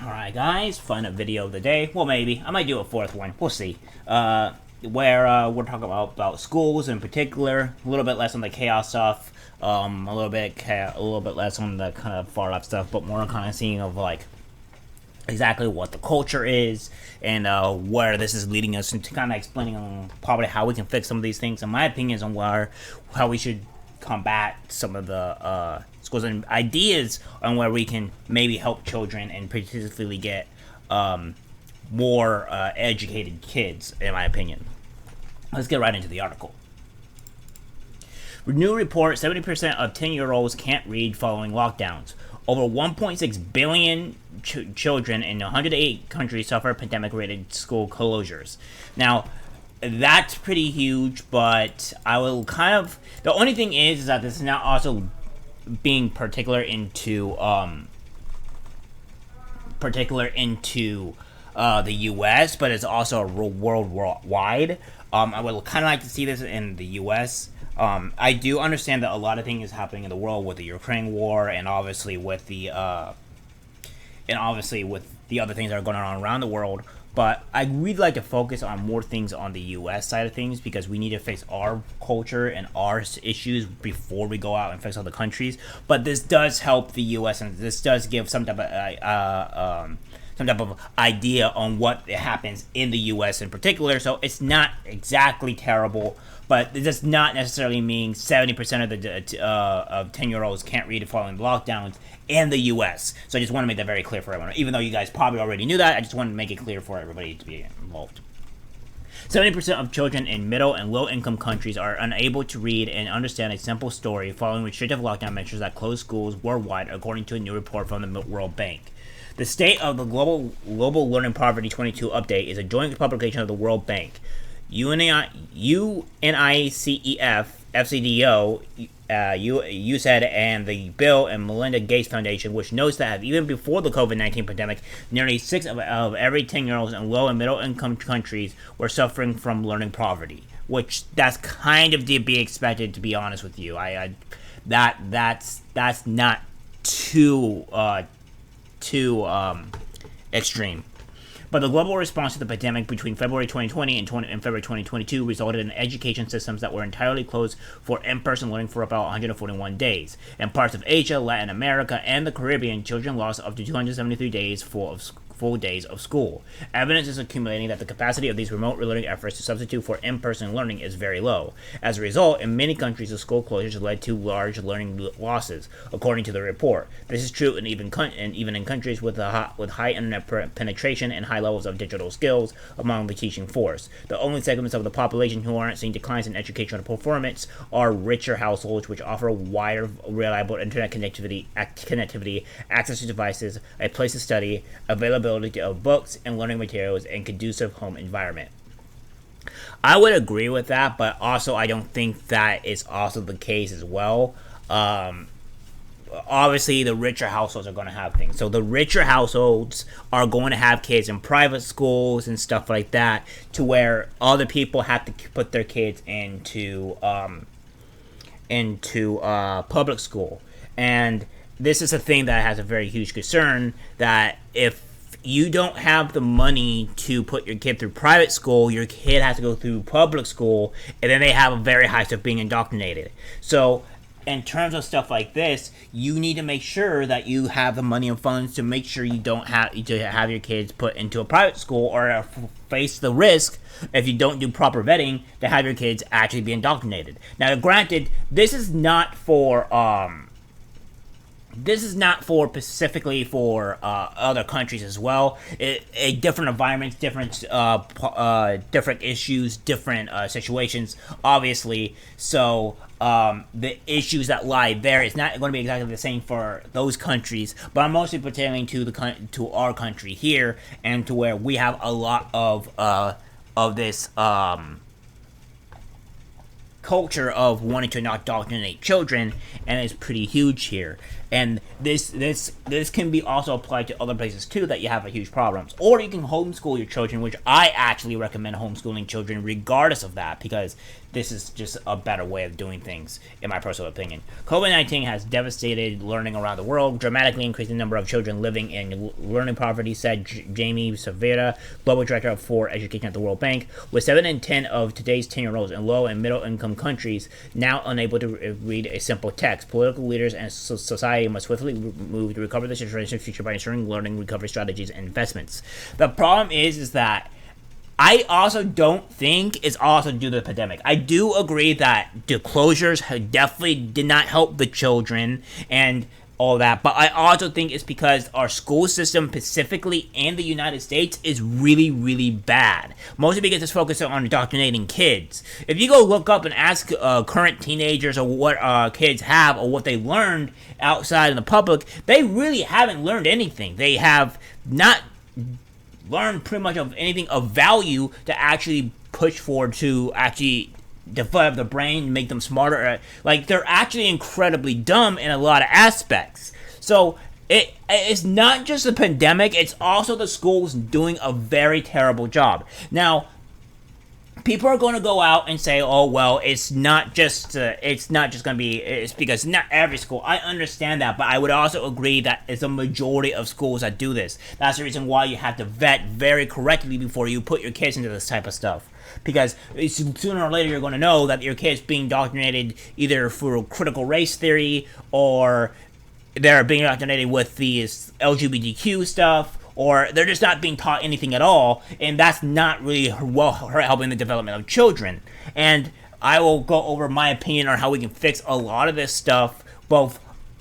Alright guys, final video of the day. Well, maybe. I might do a fourth one. We'll see. Where we're talking about schools in particular. A little bit less on the chaos stuff. A little bit less on the kind of far left stuff, but more kind of seeing of like exactly what the culture is and where this is leading us, and to kind of explaining on probably how we can fix some of these things and my opinions on how we should combat some of the schools and ideas on where we can maybe help children and particularly get more educated kids, in my opinion. Let's get right into the article. New report, 70% of 10-year-olds can't read following lockdowns. Over 1.6 billion children in 108 countries suffer pandemic-related school closures. Now, that's pretty huge, but I will kind of... The only thing is that this is now also being particular into the U.S., but it's also worldwide. I would kind of like to see this in the U.S. I do understand that a lot of things is happening in the world with the Ukraine war, and obviously with the other things that are going on around the world. But I'd really like to focus on more things on the U.S. side of things, because we need to fix our culture and our issues before we go out and fix other countries. But this does help the U.S. and this does give some type of idea on what happens in the U.S. in particular. So it's not exactly terrible, but it does not necessarily mean 70% of the of 10-year-olds can't read following lockdowns in the U.S. So I just want to make that very clear for everyone. Even though you guys probably already knew that, I just want to make it clear for everybody to be involved. 70% of children in middle and low-income countries are unable to read and understand a simple story following restrictive lockdown measures that closed schools worldwide, according to a new report from the World Bank. The State of the Global Learning Poverty 22 update is a joint publication of the World Bank, UNICEF, FCDO, USAID, and the Bill and Melinda Gates Foundation, which notes that even before the COVID-19 pandemic, nearly 6 of every 10-year-olds in low and middle-income countries were suffering from learning poverty, which that's kind of to be expected, to be honest with you. That's not too extreme. But the global response to the pandemic between February 2020 and February 2022 resulted in education systems that were entirely closed for in-person learning for about 141 days. In parts of Asia, Latin America, and the Caribbean, children lost up to 273 days full days of school. Evidence is accumulating that the capacity of these remote learning efforts to substitute for in-person learning is very low. As a result, in many countries, the school closures led to large learning losses, according to the report. This is true even in countries with high internet penetration and high levels of digital skills among the teaching force. The only segments of the population who aren't seeing declines in educational performance are richer households, which offer wider, reliable internet connectivity, access to devices, a place to study, availability of books and learning materials, and conducive home environment. I would agree with that, but also I don't think that is also the case as well. Obviously, the richer households are going to have things. So the richer households are going to have kids in private schools and stuff like that, to where other people have to put their kids into public school. And this is a thing that has a very huge concern, that if you don't have the money to put your kid through private school, your kid has to go through public school, and then they have a very high chance of being indoctrinated. So in terms of stuff like this, you need to make sure that you have the money and funds to make sure you don't have to have your kids put into a private school, or face the risk, if you don't do proper vetting, to have your kids actually be indoctrinated. Now, granted, this is not for specifically for other countries as well. Different environments, different issues, different situations, obviously. So the issues that lie there is not going to be exactly the same for those countries. But I'm mostly pertaining to our country here, and to where we have a lot of this culture of wanting to indoctrinate children, and it's pretty huge here. And this can be also applied to other places too that you have a huge problems. Or you can homeschool your children, which I actually recommend homeschooling children regardless of that, because this is just a better way of doing things, in my personal opinion. COVID-19 has devastated learning around the world, dramatically increasing the number of children living in learning poverty, said Jamie Savera, Global Director for Education at the World Bank. With 7 in 10 of today's 10-year-olds in low and middle income countries now unable to read a simple text, political leaders and society must swiftly move to recover the situation's future by ensuring learning recovery strategies and investments. The problem is that I also don't think it's also due to the pandemic. I do agree that the closures definitely did not help the children and all that, but I also think it's because our school system, specifically in the United States, is really, really bad. Mostly because it's focused on indoctrinating kids. If you go look up and ask current teenagers or what kids have or what they learned outside in the public, they really haven't learned anything. They have not learn pretty much of anything of value to actually push forward to actually develop the brain, make them smarter. Like, they're actually incredibly dumb in a lot of aspects. So it's not just the pandemic, it's also the schools doing a very terrible job. Now, people are going to go out and say, "Oh, well, it's not just going to be. It's because not every school." I understand that, but I would also agree that it's a majority of schools that do this. That's the reason why you have to vet very correctly before you put your kids into this type of stuff. Because sooner or later you're going to know that your kid's being indoctrinated either through critical race theory, or they're being indoctrinated with these LGBTQ stuff, or they're just not being taught anything at all, and that's not really well helping the development of children. And I will go over my opinion on how we can fix a lot of this stuff, both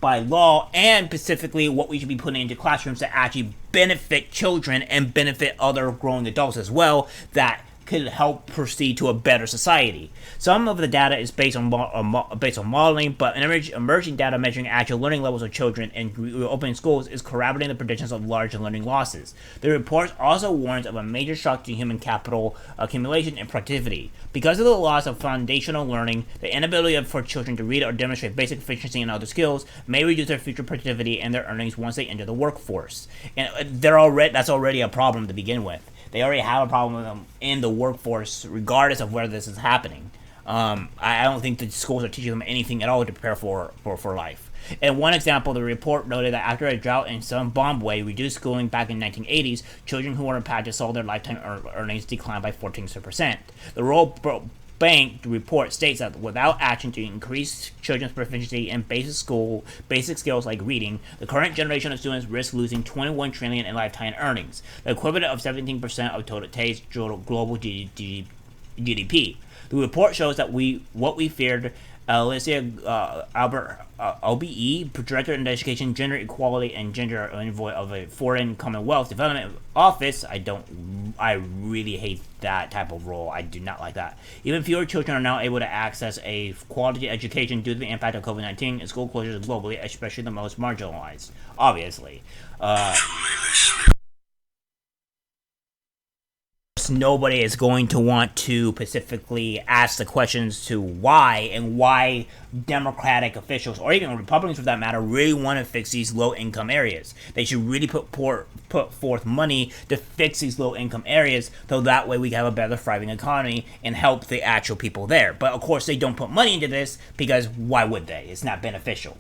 by law and specifically what we should be putting into classrooms to actually benefit children and benefit other growing adults as well, that could help proceed to a better society. Some of the data is based on modeling, but emerging data measuring actual learning levels of children in reopening schools is corroborating the predictions of large learning losses. The report also warns of a major shock to human capital accumulation and productivity. Because of the loss of foundational learning, the inability for children to read or demonstrate basic efficiency and other skills may reduce their future productivity and their earnings once they enter the workforce. And that's already a problem to begin with. They already have a problem with them in the workforce, regardless of where this is happening. I don't think the schools are teaching them anything at all to prepare for life. In one example, the report noted that after a drought in Zimbabwe reduced schooling back in the 1980s, children who were impacted saw their lifetime earnings decline by 14%. The World Bank report states that without action to increase children's proficiency in basic skills like reading, the current generation of students risk losing $21 trillion in lifetime earnings, the equivalent of 17% of today's global GDP. The report shows that what we feared. Alicia Albert, OBE, Director in Education, Gender Equality, and Gender Envoy of a Foreign Commonwealth Development Office. I really hate that type of role. I do not like that. Even fewer children are now able to access a quality education due to the impact of COVID-19 and school closures globally, especially the most marginalized, obviously. Nobody is going to want to specifically ask the questions to why, and why Democratic officials, or even Republicans for that matter, really want to fix these low-income areas. They should really put forth money to fix these low-income areas, so that way we can have a better thriving economy and help the actual people there. But of course they don't put money into this, because why would they? It's not beneficial.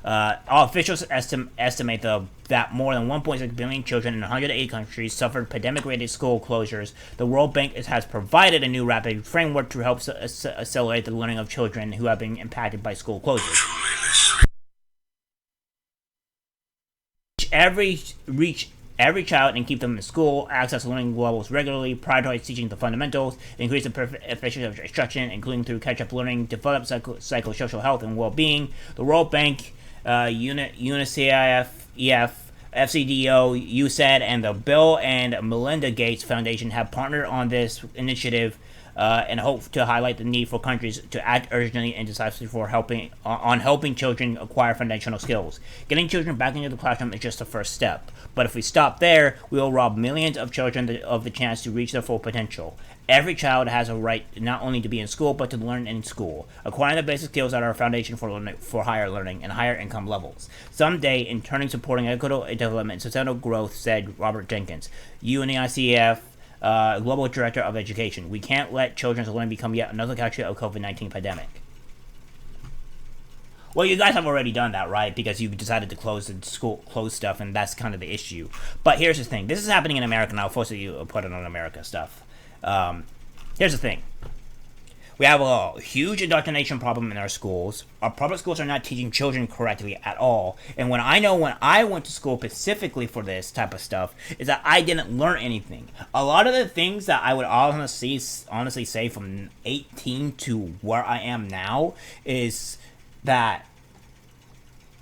Officials estimate that more than 1.6 billion children in 180 countries suffered pandemic-related school closures. The World Bank has provided a new rapid framework to help accelerate the learning of children who have been impacted by school closures. Reach every child and keep them in school, access learning levels regularly, prioritize teaching the fundamentals, increase the efficiency of instruction, including through catch-up learning, develop psychosocial health and well-being. The World Bank, UNICEF, FCDO, USAID, and the Bill and Melinda Gates Foundation have partnered on this initiative and hope to highlight the need for countries to act urgently and decisively for helping children acquire foundational skills. Getting children back into the classroom is just the first step. But if we stop there, we will rob millions of children of the chance to reach their full potential. Every child has a right not only to be in school, but to learn in school, acquiring the basic skills that are a foundation for higher learning and higher income levels. Someday, in turning supporting equitable development and sustainable growth, said Robert Jenkins, UNICEF Global Director of Education, we can't let children's learning become yet another casualty of COVID-19 pandemic. Well, you guys have already done that, right? Because you decided to close stuff, and that's kind of the issue. But here's the thing. This is happening in America now. Force you to put it on America stuff. Here's the thing. We have a huge indoctrination problem in our schools. Our public schools are not teaching children correctly at all. And when I went to school specifically for this type of stuff, is that I didn't learn anything. A lot of the things that I would honestly say from 18 to where I am now is that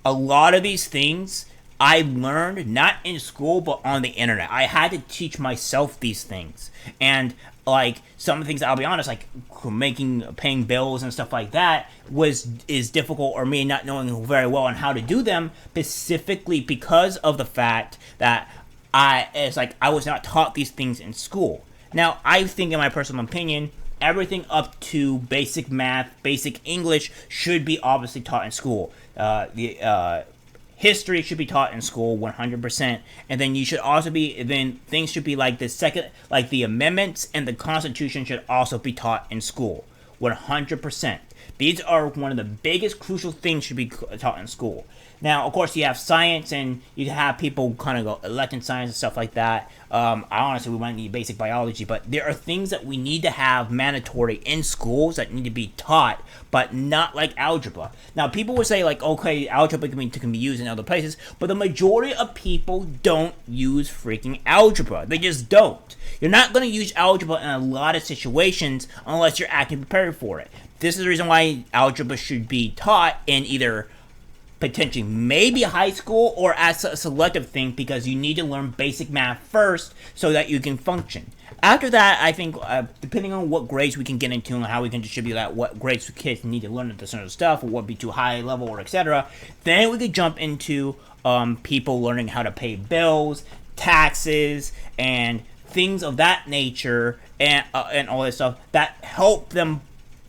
a lot of these things I learned not in school but on the internet. I had to teach myself these things. And like some of the things, I'll be honest, like paying bills and stuff like that is difficult, or me not knowing very well on how to do them, specifically because of the fact that I was not taught these things in school. Now, I think, in my personal opinion, everything up to basic math, basic English should be obviously taught in school. History should be taught in school 100%, and then things should be like the amendments and the Constitution should also be taught in school 100%. These are one of the biggest crucial things should be taught in school. Now, of course, you have science, and you have people kind of go electing science and stuff like that. Honestly, we might need basic biology, but there are things that we need to have mandatory in schools that need to be taught, but not like algebra. Now, people would say, like, okay, algebra can be used in other places, but the majority of people don't use freaking algebra. They just don't. You're not going to use algebra in a lot of situations unless you're actually prepared for it. This is the reason why algebra should be taught in either potentially maybe high school or as a selective thing, because you need to learn basic math first so that you can function. After that, I think, depending on what grades we can get into and how we can distribute that, what grades kids need to learn this sort of stuff, or what would be too high level, or etc., then we could jump into people learning how to pay bills, taxes, and things of that nature, and all this stuff that help them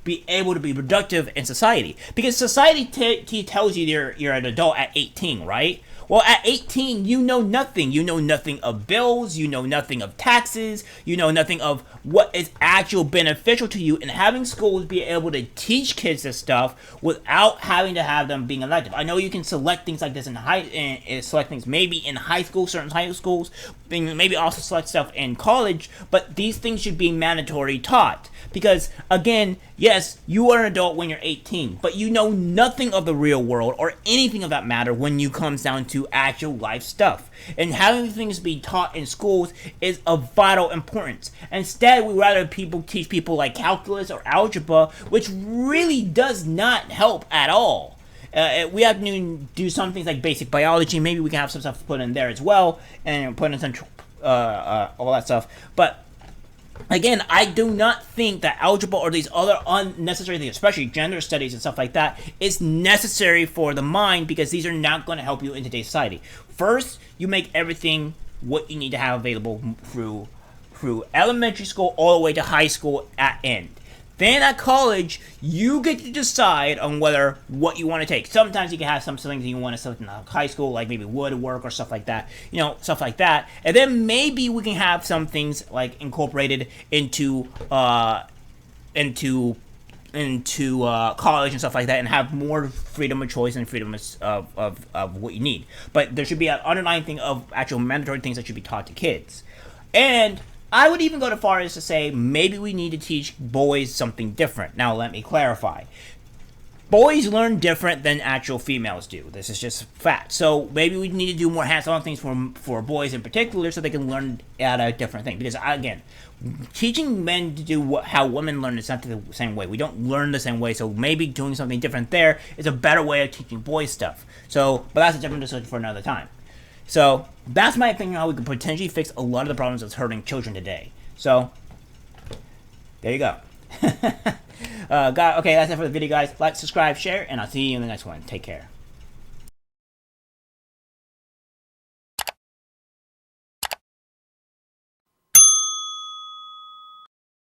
be able to be productive in society. Because society tells you you're an adult at 18, right? Well, at 18, you know nothing. You know nothing of bills. You know nothing of taxes. You know nothing of what is actual beneficial to you. And having schools be able to teach kids this stuff without having to have them being elective. I know you can select things like this select things maybe in high school, certain high schools, maybe also select stuff in college, but these things should be mandatory taught. Because, again, yes, you are an adult when you're 18, but you know nothing of the real world or anything of that matter when you comes down to actual life stuff. And having things be taught in schools is of vital importance. Instead, we rather teach people like calculus or algebra, which really does not help at all. We have to do some things like basic biology. Maybe we can have some stuff put in there as well, and put in some all that stuff. But again, I do not think that algebra or these other unnecessary things, especially gender studies and stuff like that, is necessary for the mind, because these are not going to help you in today's society. First, you make everything what you need to have available through elementary school all the way to high school at end. Then at college, you get to decide on what you want to take. Sometimes you can have some things you want to study in high school, like maybe woodwork or stuff like that, stuff like that. And then maybe we can have some things like incorporated into college and stuff like that, and have more freedom of choice and freedom of what you need. But there should be an underlying thing of actual mandatory things that should be taught to kids. And I would even go as far as to say maybe we need to teach boys something different. Now, let me clarify. Boys learn different than actual females do. This is just fact. So maybe we need to do more hands-on things for boys in particular, so they can learn at a different thing. Because, again, teaching men to do how women learn is not the same way. We don't learn the same way, so maybe doing something different there is a better way of teaching boys stuff. But that's a different discussion for another time. So that's my opinion on how we could potentially fix a lot of the problems that's hurting children today. So there you go. Okay, that's it for the video, guys. Like, subscribe, share, and I'll see you in the next one. Take care.